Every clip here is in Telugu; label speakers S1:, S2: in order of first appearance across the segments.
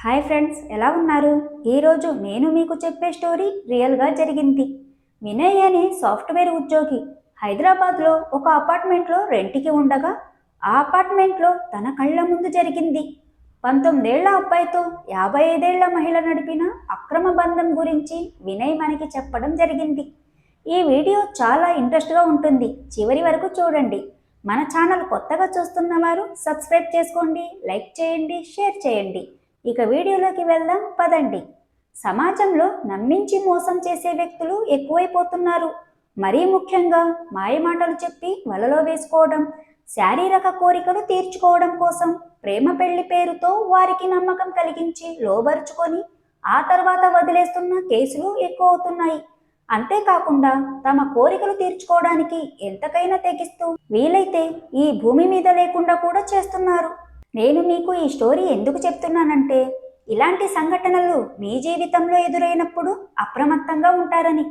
S1: హాయ్ ఫ్రెండ్స్, ఎలా ఉన్నారు? ఈరోజు నేను మీకు చెప్పే స్టోరీ రియల్గా జరిగింది. వినయ్ అనే సాఫ్ట్వేర్ ఉద్యోగి హైదరాబాద్లో ఒక అపార్ట్మెంట్లో రెంట్కి ఉండగా ఆ అపార్ట్మెంట్లో తన కళ్ళ ముందు జరిగింది. 19 ఏళ్ల అబ్బాయితో 55 ఏళ్ల మహిళ నడిపిన అక్రమ బంధం గురించి వినయ్ మనకి చెప్పడం జరిగింది. ఈ వీడియో చాలా ఇంట్రెస్ట్గా ఉంటుంది. చివరి వరకు చూడండి. మన ఛానల్ కొత్తగా చూస్తున్న వారు సబ్స్క్రైబ్ చేసుకోండి, లైక్ చేయండి, షేర్ చేయండి. ఇక వీడియోలోకి వెళ్దాం పదండి. సమాజంలో నమ్మించి మోసం చేసే వ్యక్తులు ఎక్కువైపోతున్నారు. మరీ ముఖ్యంగా మాయమాటలు చెప్పి వలలో వేసుకోవడం, శారీరక కోరికలు తీర్చుకోవడం కోసం ప్రేమ పెళ్లి పేరుతో వారికి నమ్మకం కలిగించి లోబరుచుకొని ఆ తర్వాత వదిలేస్తున్న కేసులు ఎక్కువ అవుతున్నాయి. అంతేకాకుండా తమ కోరికలు తీర్చుకోవడానికి ఎంతకైనా తెగిస్తూ వీలైతే ఈ భూమి మీద లేకుండా కూడా చేస్తున్నారు. నేను మీకు ఈ స్టోరీ ఎందుకు చెప్తున్నానంటే, ఇలాంటి సంఘటనలు మీ జీవితంలో ఎదురైనప్పుడు అప్రమత్తంగా ఉంటారని,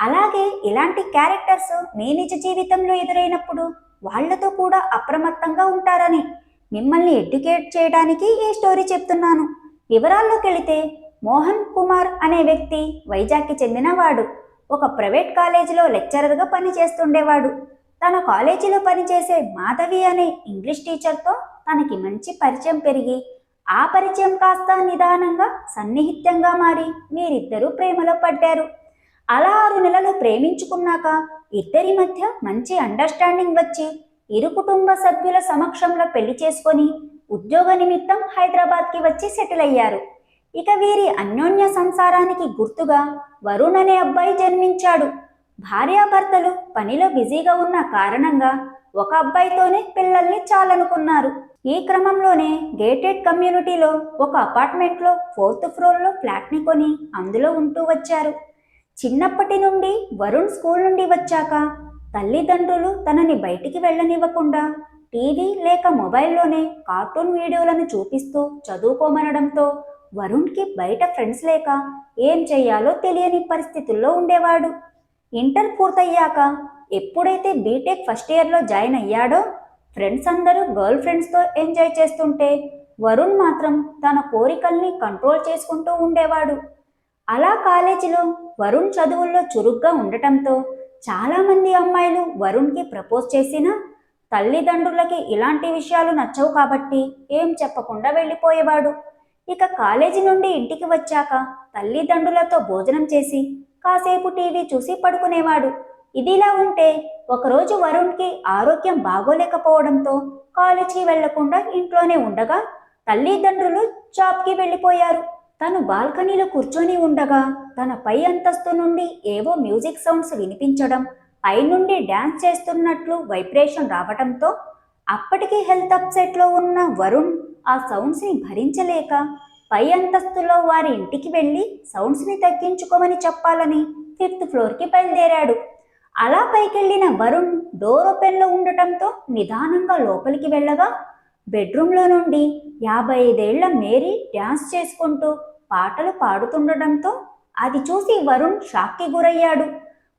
S1: అలాగే ఇలాంటి క్యారెక్టర్స్ మీ నిజ జీవితంలో ఎదురైనప్పుడు వాళ్లతో కూడా అప్రమత్తంగా ఉంటారని మిమ్మల్ని ఎడ్యుకేట్ చేయడానికి ఈ స్టోరీ చెప్తున్నాను. వివరాల్లోకి వెళితే, మోహన్ కుమార్ అనే వ్యక్తి వైజాగ్కి చెందినవాడు. ఒక ప్రైవేట్ కాలేజీలో లెక్చరర్గా పనిచేస్తుండేవాడు. తన కాలేజీలో పనిచేసే మాధవి అనే ఇంగ్లీష్ టీచర్తో తనకి మంచి పరిచయం పెరిగి ఆ పరిచయం కాస్త నిదానంగా సన్నిహితంగా మారి వీరిద్దరూ ప్రేమలో పడ్డారు. అలా 6 నెలలు ప్రేమించుకున్నాక ఇద్దరి మధ్య మంచి అండర్స్టాండింగ్ వచ్చి ఇరు కుటుంబ సభ్యుల సమక్షంలో పెళ్లి చేసుకొని ఉద్యోగ నిమిత్తం హైదరాబాద్కి వచ్చి సెటిల్ అయ్యారు. ఇక వీరి అన్యోన్య సంసారానికి గుర్తుగా వరుణ్ అనే అబ్బాయి జన్మించాడు. భార్యాభర్తలు పనిలో బిజీగా ఉన్న కారణంగా ఒక అబ్బాయితోనే పిల్లల్ని చాలనుకున్నారు. ఈ క్రమంలోనే గేటెడ్ కమ్యూనిటీలో ఒక అపార్ట్మెంట్లో 4th ఫ్లోర్లో ఫ్లాట్ని కొని అందులో ఉంటూ వచ్చారు. చిన్నప్పటి నుండి వరుణ్ స్కూల్ నుండి వచ్చాక తల్లిదండ్రులు తనని బయటికి వెళ్ళనివ్వకుండా టీవీ లేక మొబైల్లోనే కార్టూన్ వీడియోలను చూపిస్తూ చదువుకోమనడంతో వరుణ్కి బయట ఫ్రెండ్స్ లేక ఏం చెయ్యాలో తెలియని పరిస్థితుల్లో ఉండేవాడు. ఇంటర్ పూర్తయ్యాక ఎప్పుడైతే బీటెక్ ఫస్ట్ ఇయర్లో జాయిన్ అయ్యాడో ఫ్రెండ్స్ అందరూ గర్ల్ ఫ్రెండ్స్తో ఎంజాయ్ చేస్తుంటే వరుణ్ మాత్రం తన కోరికల్ని కంట్రోల్ చేసుకుంటూ ఉండేవాడు. అలా కాలేజీలో వరుణ్ చదువుల్లో చురుగ్గా ఉండటంతో చాలామంది అమ్మాయిలు వరుణ్కి ప్రపోజ్ చేసినా తల్లిదండ్రులకి ఇలాంటి విషయాలు నచ్చవు కాబట్టి ఏం చెప్పకుండా వెళ్ళిపోయేవాడు. ఇక కాలేజీ నుండి ఇంటికి వచ్చాక తల్లిదండ్రులతో భోజనం చేసి కాసేపు టీవీ చూసి పడుకునేవాడు. ఇదిలా ఉంటే ఒకరోజు వరుణ్కి ఆరోగ్యం బాగోలేకపోవడంతో కాలేజీకి వెళ్లకుండా ఇంట్లోనే ఉండగా తల్లిదండ్రులు జాబ్కి వెళ్ళిపోయారు. తను బాల్కనీలో కూర్చొని ఉండగా తన పై అంతస్తు నుండి ఏవో మ్యూజిక్ సౌండ్స్ వినిపించడం, పైనుండి డ్యాన్స్ చేస్తున్నట్లు వైబ్రేషన్ రావడంతో అప్పటికి హెల్త్ అప్సెట్లో ఉన్న వరుణ్ ఆ సౌండ్స్ని భరించలేక పై అంతస్తులో వారి ఇంటికి వెళ్ళి సౌండ్స్ని తగ్గించుకోమని చెప్పాలని 5th ఫ్లోర్కి బయలుదేరాడు. అలా పైకెళ్లిన వరుణ్ డోర్ ఓపెన్లో ఉండటంతో నిదానంగా లోపలికి వెళ్ళగా బెడ్రూమ్లో నుండి 55 ఏళ్ల మేరీ డ్యాన్స్ చేసుకుంటూ పాటలు పాడుతుండటంతో అది చూసి వరుణ్ షాక్కి గురయ్యాడు.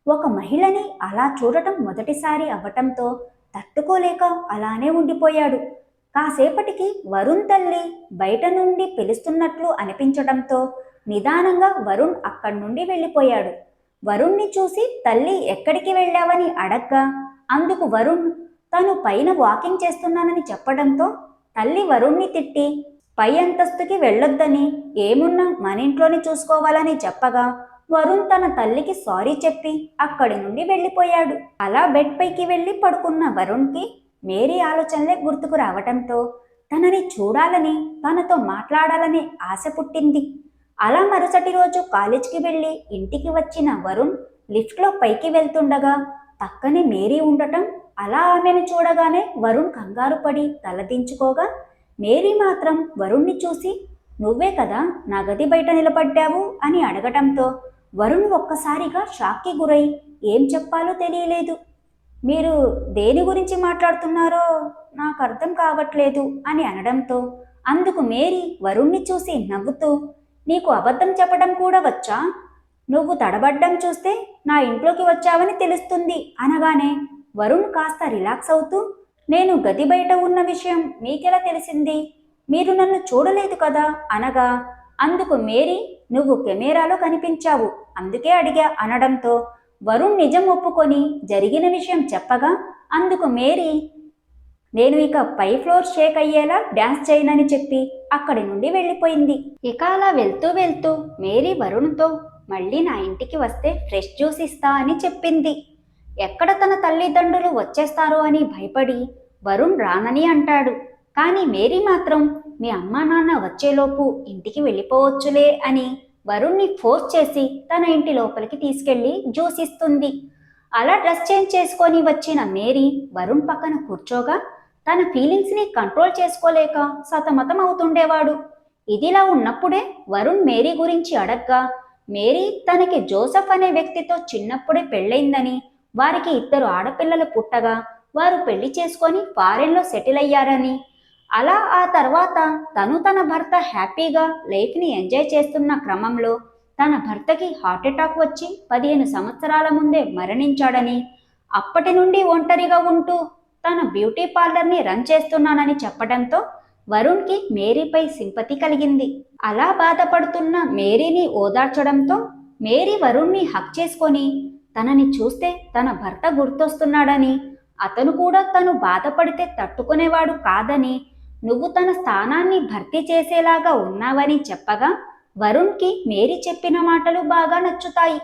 S1: ఒక మహిళని అలా చూడటం మొదటిసారి అవ్వటంతో తట్టుకోలేక అలానే ఉండిపోయాడు. కాసేపటికి వరుణ్ తల్లి బయట నుండి పిలుస్తున్నట్లు అనిపించడంతో నిదానంగా వరుణ్ అక్కడి నుండి వెళ్ళిపోయాడు. వరుణ్ణి చూసి తల్లి ఎక్కడికి వెళ్ళావని అడగ్గా అందుకు వరుణ్ తను పైన వాకింగ్ చేస్తున్నానని చెప్పడంతో తల్లి వరుణ్ణి తిట్టి పై అంతస్తుకి వెళ్ళొద్దని, ఏమున్నా మన ఇంట్లోనే చూసుకోవాలని చెప్పగా వరుణ్ తన తల్లికి సారీ చెప్పి అక్కడి నుండి వెళ్ళిపోయాడు. అలా బెడ్ పైకి వెళ్ళి పడుకున్న వరుణ్కి మేరీ ఆలోచనలే గుర్తుకు రావటంతో తనని చూడాలని, తనతో మాట్లాడాలని ఆశ పుట్టింది. అలా మరుసటి రోజు కాలేజ్కి వెళ్ళి ఇంటికి వచ్చిన వరుణ్ లిఫ్ట్లో పైకి వెళ్తుండగా పక్కనే మేరీ ఉండటం, అలా ఆమెను చూడగానే వరుణ్ కంగారు పడి తలదించుకోగా మేరీ మాత్రం వరుణ్ణి చూసి నువ్వే కదా నా గది బయట నిలబడ్డావు అని అడగటంతో వరుణ్ ఒక్కసారిగా షాక్కి గురై ఏం చెప్పాలో తెలియలేదు. మీరు దేని గురించి మాట్లాడుతున్నారో నాకు అర్థం కావట్లేదు అని అనడంతో అందుకు మేరీ వరుణ్ణి చూసి నవ్వుతూ నీకు అబద్ధం చెప్పడం కూడా వచ్చా? నువ్వు తడబడ్డం చూస్తే నా ఇంట్లోకి వచ్చావని తెలుస్తుంది అనగానే వరుణ్ కాస్త రిలాక్స్ అవుతూ నేను గది బయట ఉన్న విషయం మీకెలా తెలిసింది? మీరు నన్ను చూడలేదు కదా అనగా, అందుకు మేరీ, నువ్వు కెమెరాలో కనిపించావు, అందుకే అడిగా అనడంతో వరుణ్ నిజం ఒప్పుకొని జరిగిన విషయం చెప్పగా, అందుకు మేరీ, నేను ఇక పై ఫ్లోర్ షేక్ అయ్యేలా డ్యాన్స్ చేయనని చెప్పి అక్కడి నుండి వెళ్ళిపోయింది. ఇక అలా వెళ్తూ వెళ్తూ మేరీ వరుణ్తో, మళ్ళీ నా ఇంటికి వస్తే ఫ్రెష్ జ్యూస్ ఇస్తా అని చెప్పింది. ఎక్కడ తన తల్లిదండ్రులు వచ్చేస్తారో అని భయపడి వరుణ్ రానని అంటాడు. కానీ మేరీ మాత్రం మీ అమ్మా నాన్న వచ్చేలోపు ఇంటికి వెళ్ళిపోవచ్చులే అని వరుణ్ని ఫోర్స్ చేసి తన ఇంటి లోపలికి తీసుకెళ్లి జ్యూస్ ఇస్తుంది. అలా డ్రెస్ చేంజ్ చేసుకొని వచ్చిన మేరీ వరుణ్ పక్కన కూర్చోగా తన ఫీలింగ్స్ని కంట్రోల్ చేసుకోలేక సతమతం అవుతుండేవాడు. ఇదిలా ఉన్నప్పుడే వరుణ్ మేరీ గురించి అడగ్గా, మేరీ తనకి జోసెఫ్ అనే వ్యక్తితో చిన్నప్పుడే పెళ్ళైందని, వారికి 2 ఆడపిల్లలు పుట్టగా వారు పెళ్లి చేసుకొని ఫారెన్లో సెటిల్ అయ్యారని, అలా ఆ తర్వాత తను తన భర్త హ్యాపీగా లైఫ్ని ఎంజాయ్ చేస్తున్న క్రమంలో తన భర్తకి హార్ట్అటాక్ వచ్చి 15 సంవత్సరాల ముందే మరణించాడని, అప్పటి నుండి ఒంటరిగా ఉంటూ తన బ్యూటీ పార్లర్ని రన్ చేస్తున్నానని చెప్పడంతో వరుణ్కి మేరీపై సింపతి కలిగింది. అలా బాధపడుతున్న మేరీని ఓదార్చడంతో మేరీ వరుణ్ని హక్ చేసుకొని తనని చూస్తే తన భర్త గుర్తొస్తున్నాడని, అతను కూడా తను బాధపడితే తట్టుకునేవాడు కాదని, నువ్వు తన స్థానాన్ని భర్తీ చేసేలాగా ఉన్నావని చెప్పగా వరుణ్కి మేరీ చెప్పిన మాటలు బాగా నచ్చుతాయి.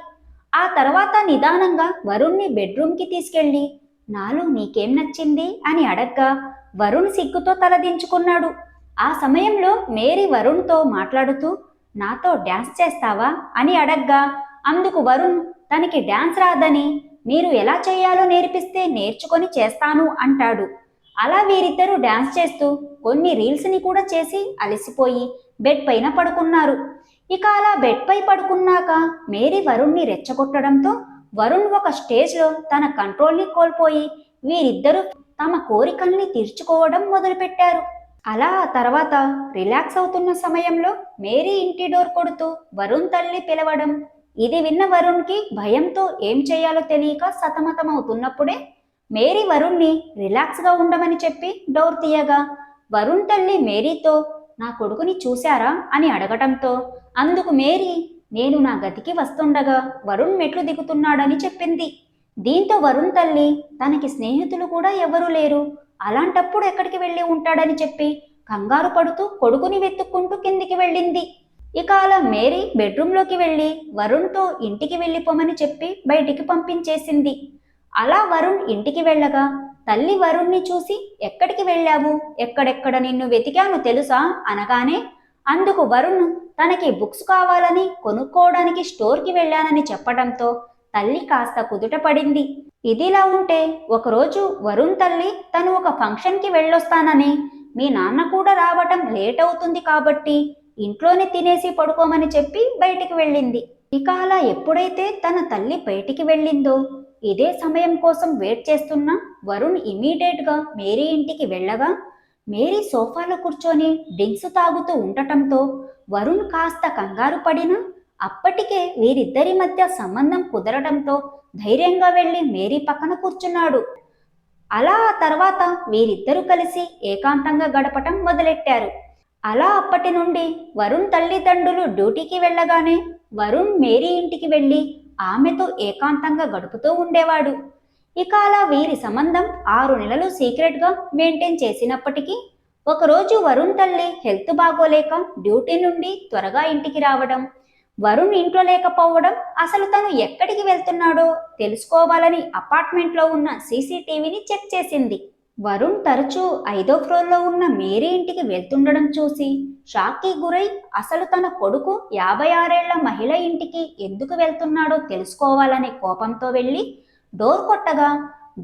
S1: ఆ తర్వాత నిదానంగా వరుణ్ని బెడ్రూమ్కి తీసుకెళ్ళి, నాలో నీకేం నచ్చింది అని అడగ్గా వరుణ్ సిగ్గుతో తలదించుకున్నాడు. ఆ సమయంలో మేరీ వరుణ్తో మాట్లాడుతూ, నాతో డ్యాన్స్ చేస్తావా అని అడగ్గా, అందుకు వరుణ్ తనకి డ్యాన్స్ రాదని, మీరు ఎలా చేయాలో నేర్పిస్తే నేర్చుకొని చేస్తాను అంటాడు. అలా వీరిద్దరూ డ్యాన్స్ చేస్తూ కొన్ని రీల్స్ని కూడా చేసి అలసిపోయి బెడ్ పైన పడుకున్నారు. ఇక అలా బెడ్ పై పడుకున్నాక మేరీ వరుణ్ని రెచ్చగొట్టడంతో వరుణ్ ఒక స్టేజ్లో తన కంట్రోల్ని కోల్పోయి వీరిద్దరూ తమ కోరికల్ని తీర్చుకోవడం మొదలుపెట్టారు. అలా ఆ తర్వాత రిలాక్స్ అవుతున్న సమయంలో మేరీ ఇంటి డోర్ కొడుతూ వరుణ్ తల్లి పిలవడం, ఇది విన్న వరుణ్కి భయంతో ఏం చేయాలో తెలియక సతమతమవుతున్నప్పుడే మేరీ వరుణ్ని రిలాక్స్గా ఉండమని చెప్పి డోర్ తీయగా వరుణ్ తల్లి మేరీతో, నా కొడుకుని చూశారా అని అడగటంతో అందుకు మేరీ, నేను నా గదికి వస్తుండగా వరుణ్ మెట్లు దిగుతున్నాడని చెప్పింది. దీంతో వరుణ్ తల్లి, తనకి స్నేహితులు కూడా ఎవరూ లేరు, అలాంటప్పుడు ఎక్కడికి వెళ్ళి ఉంటాడని చెప్పి కంగారు పడుతూ కొడుకుని వెతుక్కుంటూ కిందికి వెళ్ళింది. ఇక అలా మేరీ బెడ్రూమ్లోకి వెళ్ళి వరుణ్తో ఇంటికి వెళ్ళిపోమని చెప్పి బయటికి పంపించేసింది. అలా వరుణ్ ఇంటికి వెళ్ళగా తల్లి వరుణ్ని చూసి, ఎక్కడికి వెళ్ళావు, ఎక్కడెక్కడ నిన్ను వెతికాను తెలుసా అనగానే అందుకు వరుణ్ తనకి బుక్స్ కావాలని కొనుక్కోవడానికి స్టోర్కి వెళ్ళానని చెప్పడంతో తల్లి కాస్త కుదుట పడింది. ఇదిలా ఉంటే ఒకరోజు వరుణ్ తల్లి తను ఒక ఫంక్షన్కి వెళ్ళొస్తానని, మీ నాన్న కూడా రావటం లేట్ అవుతుంది కాబట్టి ఇంట్లోనే తినేసి పడుకోమని చెప్పి బయటికి వెళ్ళింది. ఇక అలా ఎప్పుడైతే తన తల్లి బయటికి వెళ్ళిందో ఇదే సమయం కోసం వెయిట్ చేస్తున్న వరుణ్ ఇమీడియట్గా మేరీ ఇంటికి వెళ్ళగా మేరీ సోఫాలో కూర్చొని డ్రింక్స్ తాగుతూ ఉండటంతో వరుణ్ కాస్త కంగారు పడినా అప్పటికే వీరిద్దరి మధ్య సంబంధం కుదరడంతో ధైర్యంగా వెళ్ళి మేరీ పక్కన కూర్చున్నాడు. అలా ఆ తర్వాత వీరిద్దరూ కలిసి ఏకాంతంగా గడపటం మొదలెట్టారు. అలా అప్పటి నుండి వరుణ్ తల్లిదండ్రులు డ్యూటీకి వెళ్ళగానే వరుణ్ మేరీ ఇంటికి వెళ్ళి ఆమెతో ఏకాంతంగా గడుపుతూ ఉండేవాడు. ఇక అలా వీరి సంబంధం 6 నెలలు సీక్రెట్గా మెయింటైన్ చేసినప్పటికీ ఒకరోజు వరుణ్ తల్లి హెల్త్ బాగోలేక డ్యూటీ నుండి త్వరగా ఇంటికి రావడం, వరుణ్ ఇంట్లో లేకపోవడం, అసలు తను ఎక్కడికి వెళ్తున్నాడో తెలుసుకోవాలని అపార్ట్మెంట్లో ఉన్న సీసీటీవీని చెక్ చేసింది. వరుణ్ తరచూ 5వ ఫ్లోర్లో ఉన్న మేరీ ఇంటికి వెళ్తుండడం చూసి షాక్కి గురై అసలు తన కొడుకు 56 ఏళ్ల మహిళ ఇంటికి ఎందుకు వెళ్తున్నాడో తెలుసుకోవాలనే కోపంతో వెళ్ళి డోర్ కొట్టగా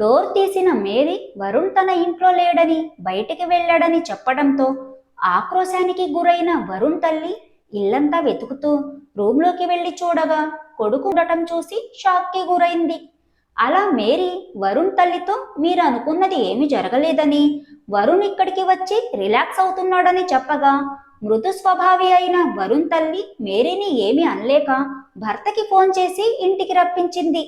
S1: డోర్ తీసిన మేరీ వరుణ్ తన ఇంట్లో లేడని బయటికి వెళ్ళాడని చెప్పడంతో ఆక్రోశానికి గురైన వరుణ్ తల్లి ఇల్లంతా వెతుకుతూ రూమ్లోకి వెళ్ళి చూడగా కొడుకు ఉండటం చూసి షాక్కి గురైంది. అలా మేరీ వరుణ్ తల్లితో, మీరు అనుకున్నది ఏమీ జరగలేదని, వరుణ్ ఇక్కడికి వచ్చి రిలాక్స్ అవుతున్నాడని చెప్పగా మృదు స్వభావి అయిన వరుణ్ తల్లి మేరీని ఏమీ అనలేక భర్తకి ఫోన్ చేసి ఇంటికి రప్పించింది.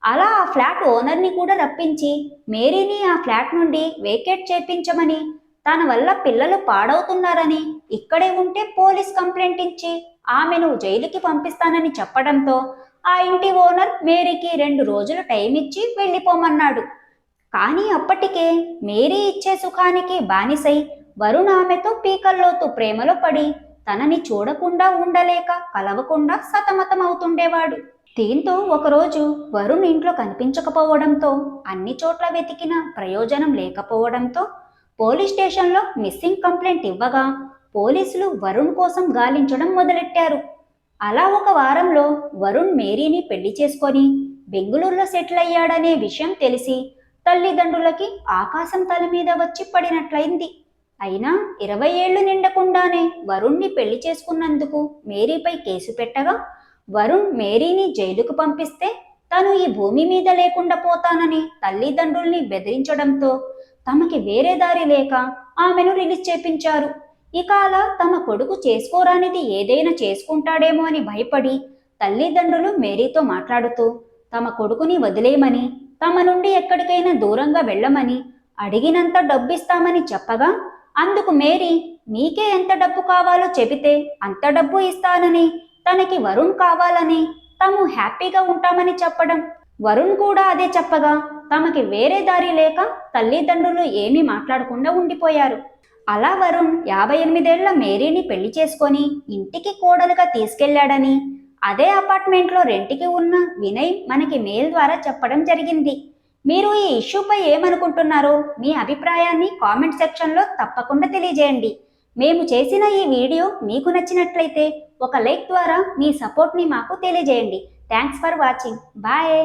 S1: అలా ఆ ఫ్లాట్ ఓనర్ని కూడా రప్పించి మేరీని ఆ ఫ్లాట్ నుండి వేకేట్ చేయించమని తన వల్ల పిల్లలు పాడవుతున్నారని ఇక్కడే ఉంటే పోలీస్ కంప్లైంట్ ఇచ్చి ఆమెను జైలుకి పంపిస్తానని చెప్పడంతో ఆ ఇంటి ఓనర్ మేరీకి 2 రోజులు టైం ఇచ్చి వెళ్ళిపోమన్నాడు. కానీ అప్పటికే మేరీ ఇచ్చే సుఖానికి బానిసై వరుణ్ ఆమెతో పీకల్లోతు ప్రేమలో పడి తనని చూడకుండా ఉండలేక కలవకుండా సతమతమవుతుండేవాడు. దీంతో ఒకరోజు వరుణ్ ఇంట్లో కనిపించకపోవడంతో అన్ని చోట్ల వెతికిన ప్రయోజనం లేకపోవడంతో పోలీస్ స్టేషన్లో మిస్సింగ్ కంప్లైంట్ ఇవ్వగా పోలీసులు వరుణ్ కోసం గాలించడం మొదలెట్టారు. అలా ఒక వారంలో వరుణ్ మేరీని పెళ్లి చేసుకొని బెంగుళూరులో సెటిల్ అయ్యాడనే విషయం తెలిసి తల్లిదండ్రులకి ఆకాశం తల మీద వచ్చి పడినట్లయింది. అయినా 20 ఏళ్లు నిండకుండానే వరుణ్ణి పెళ్లి చేసుకున్నందుకు మేరీపై కేసు పెట్టగా వరుణ్ మేరీని జైలుకు పంపిస్తే తను ఈ భూమి మీద లేకుండా పోతానని తల్లిదండ్రుల్ని బెదిరించడంతో తమకి వేరే దారి లేక ఆమెను రిలీజ్ చేపించారు. ఇక అలా తమ కొడుకు చేసుకోరానిది ఏదైనా చేసుకుంటాడేమో అని భయపడి తల్లిదండ్రులు మేరీతో మాట్లాడుతూ తమ కొడుకుని వదిలేయమని, తమ నుండి ఎక్కడికైనా దూరంగా వెళ్ళమని, అడిగినంత డబ్బిస్తామని చెప్పగా అందుకు మేరీ మీకే ఎంత డబ్బు కావాలో చెబితే అంత డబ్బు ఇస్తానని, తనకి వరుణ్ కావాలని, తాము హ్యాపీగా ఉంటామని చెప్పడం. వరుణ్ కూడా అదే చెప్పగా తమకి వేరే దారి లేక తల్లిదండ్రులు ఏమీ మాట్లాడకుండా ఉండిపోయారు. అలా వరుణ్ 58 ఏళ్ల మేరీని పెళ్లి చేసుకొని ఇంటికి కోడలుగా తీసుకెళ్లాడని అదే అపార్ట్మెంట్లో రెంట్కి ఉన్న వినయ్ మనకి మెయిల్ ద్వారా చెప్పడం జరిగింది. మీరు ఈ ఇష్యూపై ఏమనుకుంటున్నారో మీ అభిప్రాయాన్ని కామెంట్ సెక్షన్లో తప్పకుండా తెలియజేయండి. మేము చేసిన ఈ వీడియో మీకు నచ్చినట్లయితే ఒక లైక్ ద్వారా మీ సపోర్ట్ని మాకు తెలియజేయండి. Thanks for watching. బాయ్.